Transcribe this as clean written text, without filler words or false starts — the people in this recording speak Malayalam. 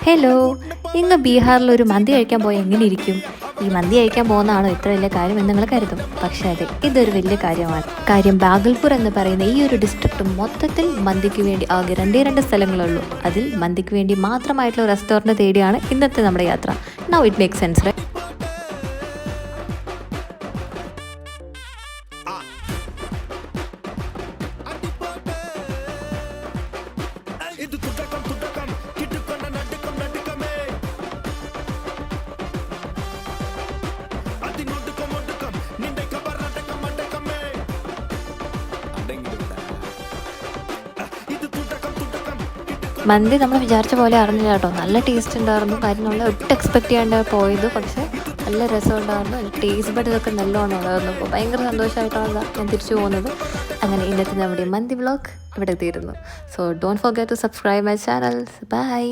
ഹലോ, ഇങ്ങ് ബീഹാറിലൊരു മന്തി കഴിക്കാൻ പോയാൽ എങ്ങനെ ഇരിക്കും? ഈ മന്തി കഴിക്കാൻ പോകുന്നതാണോ ഇത്ര വലിയ കാര്യം എന്ന് നിങ്ങൾ കരുതും. പക്ഷേ അതെ, ഇതൊരു വലിയ കാര്യമാണ്. കാര്യം ബാഗൽപൂർ എന്ന് പറയുന്ന ഈ ഒരു ഡിസ്ട്രിക്റ്റ് മൊത്തത്തിൽ മന്തിക്ക് വേണ്ടി ആകെ രണ്ട് സ്ഥലങ്ങളുള്ളൂ. അതിൽ മന്തിക്ക് വേണ്ടി മാത്രമായിട്ടുള്ള റെസ്റ്റോറൻറ്റ് തേടിയാണ് ഇന്നത്തെ നമ്മുടെ യാത്ര. Now it make sense, right? മന്തി നമ്മൾ വിചാരിച്ച പോലെ അറിഞ്ഞില്ല കേട്ടോ. നല്ല ടേസ്റ്റ് ഉണ്ടായിരുന്നു. കാര്യം നമ്മൾ ഒട്ടും എക്സ്പെക്ട് ചെയ്യാണ്ട് പോയത്. പക്ഷേ നല്ല രസം ഉണ്ടായിരുന്നു. ടേസ്റ്റ് ബഡ് ഇതൊക്കെ നല്ലോണം ഉണ്ടായിരുന്നു. അപ്പോൾ ഭയങ്കര സന്തോഷമായിട്ടാണ് ഞാൻ തിരിച്ചു പോകുന്നത്. അങ്ങനെ ഇന്നത്തെ നമ്മുടെ മന്തി വ്ളോഗ് ഇവിടെ എത്തിയിരുന്നു. So don't forget to subscribe my channel. By.